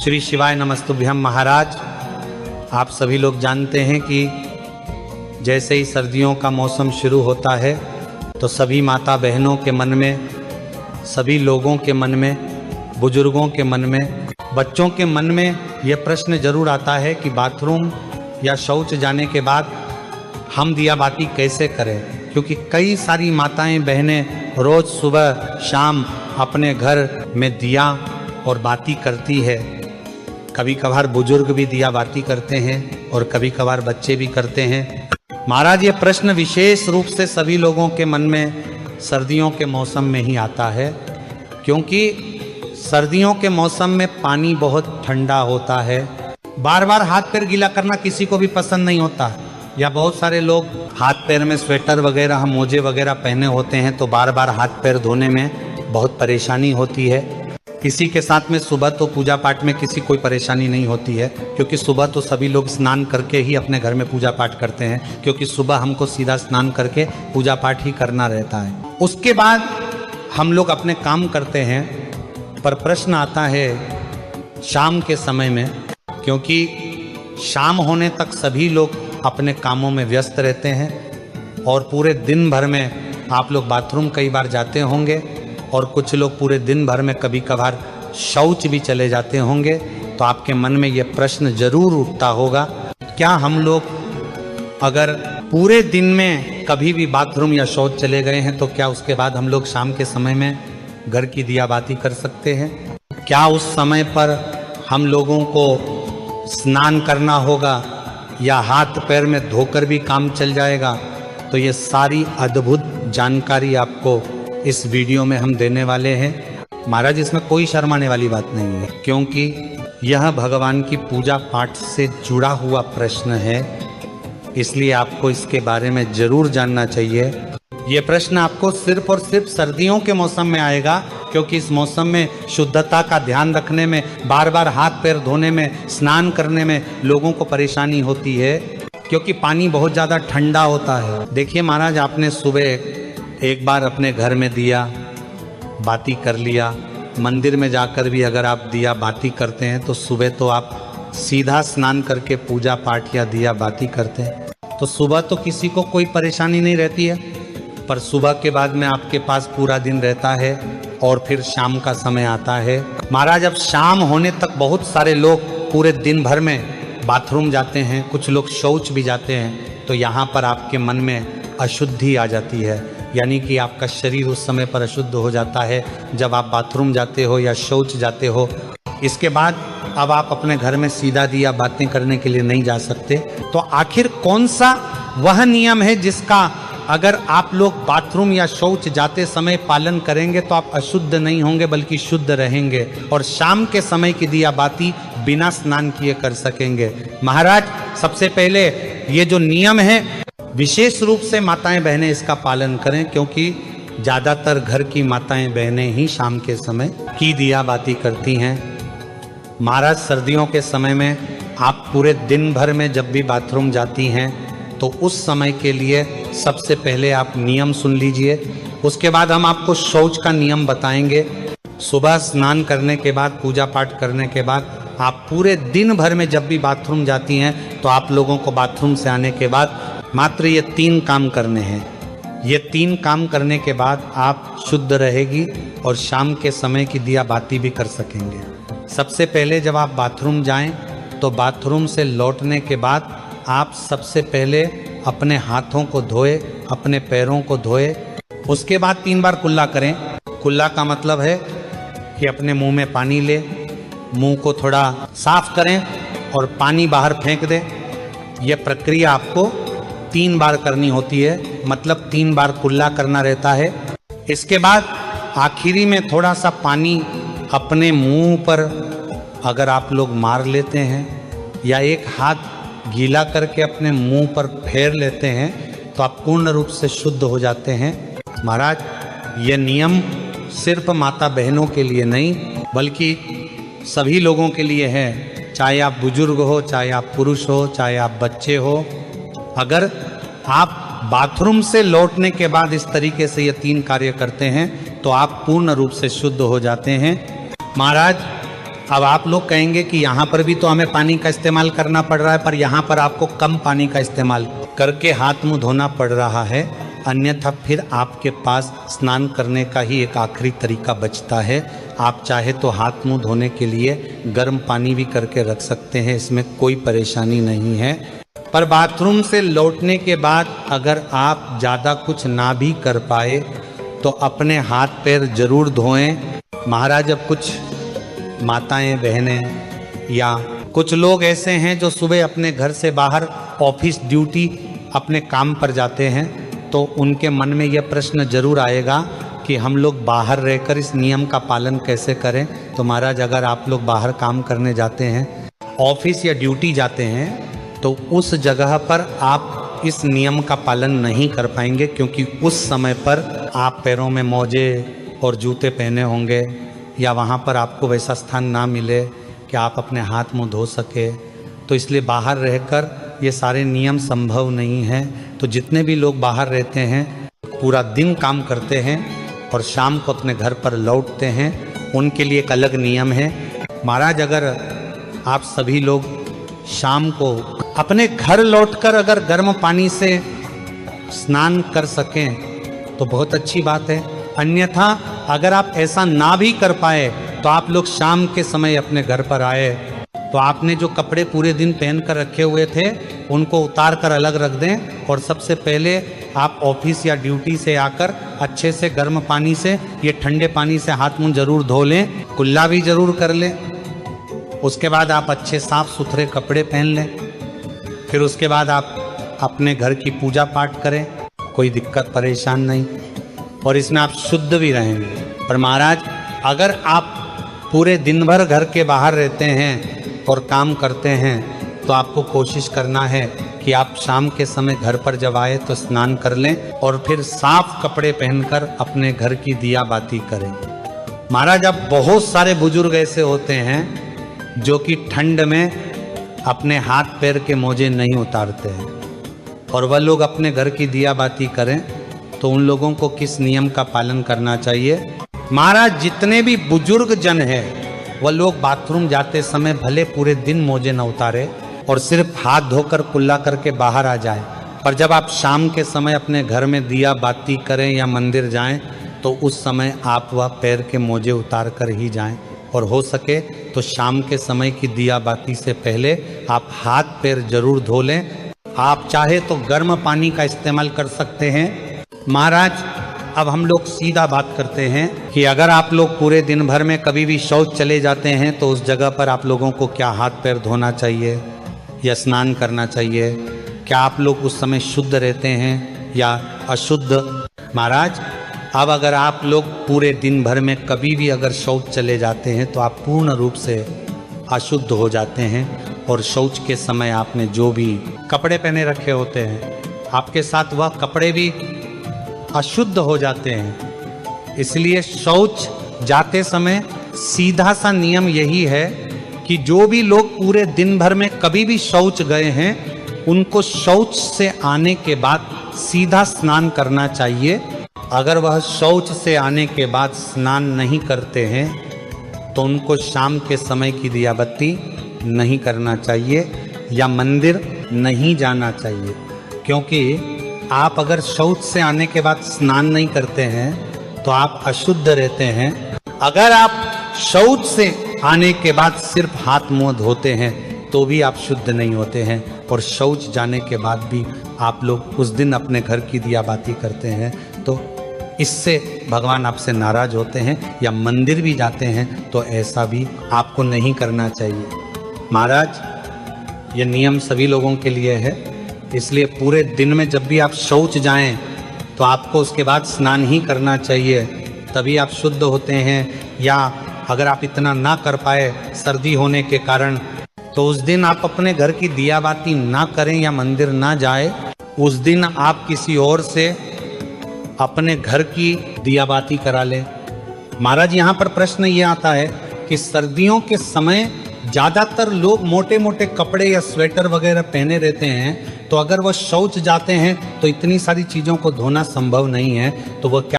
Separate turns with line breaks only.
श्री शिवाय नमस्तुभ्यम। महाराज, आप सभी लोग जानते हैं कि जैसे ही सर्दियों का मौसम शुरू होता है तो सभी माता बहनों के मन में, सभी लोगों के मन में, बुजुर्गों के मन में, बच्चों के मन में यह प्रश्न जरूर आता है कि बाथरूम या शौच जाने के बाद हम दिया बाती कैसे करें। क्योंकि कई सारी माताएं बहनें रोज़ सुबह शाम अपने घर में दिया और बाती करती है। कभी कभार बुजुर्ग भी दिया बाती करते हैं और कभी कभार बच्चे भी करते हैं। महाराज, ये प्रश्न विशेष रूप से सभी लोगों के मन में सर्दियों के मौसम में ही आता है, क्योंकि सर्दियों के मौसम में पानी बहुत ठंडा होता है। बार बार हाथ पैर गीला करना किसी को भी पसंद नहीं होता, या बहुत सारे लोग हाथ पैर में स्वेटर वगैरह, मोजे वगैरह पहने होते हैं तो बार बार हाथ पैर धोने में बहुत परेशानी होती है। किसी के साथ में सुबह तो पूजा पाठ में किसी कोई परेशानी नहीं होती है, क्योंकि सुबह तो सभी लोग स्नान करके ही अपने घर में पूजा पाठ करते हैं, क्योंकि सुबह हमको सीधा स्नान करके पूजा पाठ ही करना रहता है। उसके बाद हम लोग अपने काम करते हैं। पर प्रश्न आता है शाम के समय में, क्योंकि शाम होने तक सभी लोग अपने कामों में व्यस्त रहते हैं और पूरे दिन भर में आप लोग बाथरूम कई बार जाते होंगे और कुछ लोग पूरे दिन भर में कभी कभार शौच भी चले जाते होंगे। तो आपके मन में ये प्रश्न जरूर उठता होगा, क्या हम लोग अगर पूरे दिन में कभी भी बाथरूम या शौच चले गए हैं तो क्या उसके बाद हम लोग शाम के समय में घर की दिया बाती कर सकते हैं? क्या उस समय पर हम लोगों को स्नान करना होगा या हाथ पैर में धोकर भी काम चल जाएगा? तो ये सारी अद्भुत जानकारी आपको इस वीडियो में हम देने वाले हैं। महाराज, इसमें कोई शर्माने वाली बात नहीं है, क्योंकि यह भगवान की पूजा पाठ से जुड़ा हुआ प्रश्न है, इसलिए आपको इसके बारे में जरूर जानना चाहिए। ये प्रश्न आपको सिर्फ और सिर्फ सर्दियों के मौसम में आएगा, क्योंकि इस मौसम में शुद्धता का ध्यान रखने में, बार बार हाथ पैर धोने में, स्नान करने में लोगों को परेशानी होती है, क्योंकि पानी बहुत ज़्यादा ठंडा होता है। देखिए महाराज, आपने सुबह एक बार अपने घर में दिया बाती कर लिया, मंदिर में जाकर भी अगर आप दिया बाती करते हैं तो सुबह तो आप सीधा स्नान करके पूजा पाठ या दिया बाती करते हैं, तो सुबह तो किसी को कोई परेशानी नहीं रहती है। पर सुबह के बाद में आपके पास पूरा दिन रहता है और फिर शाम का समय आता है। महाराज, अब शाम होने तक बहुत सारे लोग पूरे दिन भर में बाथरूम जाते हैं, कुछ लोग शौच भी जाते हैं, तो यहाँ पर आपके मन में अशुद्धि आ जाती है, यानी कि आपका शरीर उस समय पर अशुद्ध हो जाता है जब आप बाथरूम जाते हो या शौच जाते हो। इसके बाद अब आप अपने घर में सीधा दिया बातें करने के लिए नहीं जा सकते। तो आखिर कौन सा वह नियम है जिसका अगर आप लोग बाथरूम या शौच जाते समय पालन करेंगे तो आप अशुद्ध नहीं होंगे बल्कि शुद्ध रहेंगे और शाम के समय की दिया बाती बिना स्नान किए कर सकेंगे? महाराज, सबसे पहले ये जो नियम है विशेष रूप से माताएं बहनें इसका पालन करें, क्योंकि ज़्यादातर घर की माताएं बहनें ही शाम के समय की दिया बाती करती हैं। महाराज, सर्दियों के समय में आप पूरे दिन भर में जब भी बाथरूम जाती हैं तो उस समय के लिए सबसे पहले आप नियम सुन लीजिए, उसके बाद हम आपको शौच का नियम बताएंगे। सुबह स्नान करने के बाद, पूजा पाठ करने के बाद आप पूरे दिन भर में जब भी बाथरूम जाती हैं तो आप लोगों को बाथरूम से आने के बाद मात्र ये 3 काम करने हैं। ये 3 काम करने के बाद आप शुद्ध रहेगी और शाम के समय की दिया बाती भी कर सकेंगे। सबसे पहले जब आप बाथरूम जाएं तो बाथरूम से लौटने के बाद आप सबसे पहले अपने हाथों को धोए, अपने पैरों को धोए, उसके बाद 3 बार कुल्ला करें। कुल्ला का मतलब है कि अपने मुंह में पानी ले, मुंह को थोड़ा साफ करें और पानी बाहर फेंक दें। यह प्रक्रिया आपको 3 बार करनी होती है, मतलब 3 बार कुल्ला करना रहता है। इसके बाद आखिरी में थोड़ा सा पानी अपने मुंह पर अगर आप लोग मार लेते हैं या एक हाथ गीला करके अपने मुंह पर फेर लेते हैं तो आप पूर्ण रूप से शुद्ध हो जाते हैं। महाराज, ये नियम सिर्फ माता बहनों के लिए नहीं बल्कि सभी लोगों के लिए है, चाहे आप बुजुर्ग हो, चाहे आप पुरुष हो, चाहे आप बच्चे हो। अगर आप बाथरूम से लौटने के बाद इस तरीके से ये 3 कार्य करते हैं तो आप पूर्ण रूप से शुद्ध हो जाते हैं। महाराज, अब आप लोग कहेंगे कि यहाँ पर भी तो हमें पानी का इस्तेमाल करना पड़ रहा है, पर यहाँ पर आपको कम पानी का इस्तेमाल करके हाथ मुंह धोना पड़ रहा है, अन्यथा फिर आपके पास स्नान करने का ही एक आखिरी तरीका बचता है। आप चाहे तो हाथ मुंह धोने के लिए गर्म पानी भी करके रख सकते हैं, इसमें कोई परेशानी नहीं है। पर बाथरूम से लौटने के बाद अगर आप ज़्यादा कुछ ना भी कर पाए तो अपने हाथ पैर जरूर धोएं। महाराज, अब कुछ माताएं बहनें या कुछ लोग ऐसे हैं जो सुबह अपने घर से बाहर ऑफिस ड्यूटी अपने काम पर जाते हैं, तो उनके मन में यह प्रश्न जरूर आएगा कि हम लोग बाहर रहकर इस नियम का पालन कैसे करें। तो महाराज, अगर आप लोग बाहर काम करने जाते हैं, ऑफिस या ड्यूटी जाते हैं, तो उस जगह पर आप इस नियम का पालन नहीं कर पाएंगे, क्योंकि उस समय पर आप पैरों में मोजे और जूते पहने होंगे या वहाँ पर आपको वैसा स्थान ना मिले कि आप अपने हाथ मुंह धो सके। तो इसलिए बाहर रहकर ये सारे नियम संभव नहीं हैं। तो जितने भी लोग बाहर रहते हैं, पूरा दिन काम करते हैं और शाम को अपने घर पर लौटते हैं, उनके लिए एक अलग नियम है। महाराज, अगर आप सभी लोग शाम को अपने घर लौटकर अगर गर्म पानी से स्नान कर सकें तो बहुत अच्छी बात है। अन्यथा अगर आप ऐसा ना भी कर पाए तो आप लोग शाम के समय अपने घर पर आए तो आपने जो कपड़े पूरे दिन पहन कर रखे हुए थे उनको उतार कर अलग रख दें, और सबसे पहले आप ऑफिस या ड्यूटी से आकर अच्छे से गर्म पानी से, ये ठंडे पानी से हाथ मुंह जरूर धो लें, कुल्ला भी जरूर कर लें। उसके बाद आप अच्छे साफ सुथरे कपड़े पहन लें। फिर उसके बाद आप अपने घर की पूजा पाठ करें, कोई दिक्कत परेशान नहीं, और इसमें आप शुद्ध भी रहेंगे। पर महाराज, अगर आप पूरे दिन भर घर के बाहर रहते हैं और काम करते हैं तो आपको कोशिश करना है कि आप शाम के समय घर पर जब आए तो स्नान कर लें और फिर साफ कपड़े पहनकर अपने घर की दिया बाती करें। महाराज, अब बहुत सारे बुजुर्ग ऐसे होते हैं जो कि ठंड में अपने हाथ पैर के मोजे नहीं उतारते हैं, और वह लोग अपने घर की दिया बाती करें, तो उन लोगों को किस नियम का पालन करना चाहिए? महाराज, जितने भी बुजुर्ग जन हैं वह लोग बाथरूम जाते समय भले पूरे दिन मोजे न उतारे और सिर्फ हाथ धोकर कुल्ला करके बाहर आ जाएं, पर जब आप शाम के समय अपने घर में दिया बाती करें या मंदिर जाएं तो उस समय आप वह पैर के मोजे उतार कर ही जाएं, और हो सके तो शाम के समय की दिया बाती से पहले आप हाथ पैर जरूर धो लें। आप चाहे तो गर्म पानी का इस्तेमाल कर सकते हैं। महाराज, अब हम लोग सीधा बात करते हैं कि अगर आप लोग पूरे दिन भर में कभी भी शौच चले जाते हैं तो उस जगह पर आप लोगों को क्या हाथ पैर धोना चाहिए या स्नान करना चाहिए? क्या आप लोग उस समय शुद्ध रहते हैं या अशुद्ध? महाराज, अब अगर आप लोग पूरे दिन भर में कभी भी अगर शौच चले जाते हैं तो आप पूर्ण रूप से अशुद्ध हो जाते हैं, और शौच के समय आपने जो भी कपड़े पहने रखे होते हैं आपके साथ वह कपड़े भी अशुद्ध हो जाते हैं। इसलिए शौच जाते समय सीधा सा नियम यही है कि जो भी लोग पूरे दिन भर में कभी भी शौच गए हैं उनको शौच से आने के बाद सीधा स्नान करना चाहिए। अगर वह शौच से आने के बाद स्नान नहीं करते हैं तो उनको शाम के समय की दिया बत्ती नहीं करना चाहिए या मंदिर नहीं जाना चाहिए, क्योंकि आप अगर शौच से आने के बाद स्नान नहीं करते हैं तो आप अशुद्ध रहते हैं। अगर आप शौच से आने के बाद सिर्फ हाथ मुंह धोते हैं तो भी आप शुद्ध नहीं होते हैं, और शौच जाने के बाद भी आप लोग उस दिन अपने घर की दिया बाती करते हैं तो इससे भगवान आपसे नाराज होते हैं, या मंदिर भी जाते हैं तो ऐसा भी आपको नहीं करना चाहिए। महाराज, ये नियम सभी लोगों के लिए है, इसलिए पूरे दिन में जब भी आप शौच जाएं तो आपको उसके बाद स्नान ही करना चाहिए, तभी आप शुद्ध होते हैं। या अगर आप इतना ना कर पाए सर्दी होने के कारण तो उस दिन आप अपने घर की दिया बाती ना करें या मंदिर ना जाए, उस दिन आप किसी और से अपने घर की दिया बाती करा लें। महाराज, यहाँ पर प्रश्न ये आता है कि सर्दियों के समय ज़्यादातर लोग मोटे मोटे कपड़े या स्वेटर वगैरह पहने रहते हैं, तो अगर वह शौच जाते हैं तो इतनी सारी चीज़ों को धोना संभव नहीं है, तो वह क्या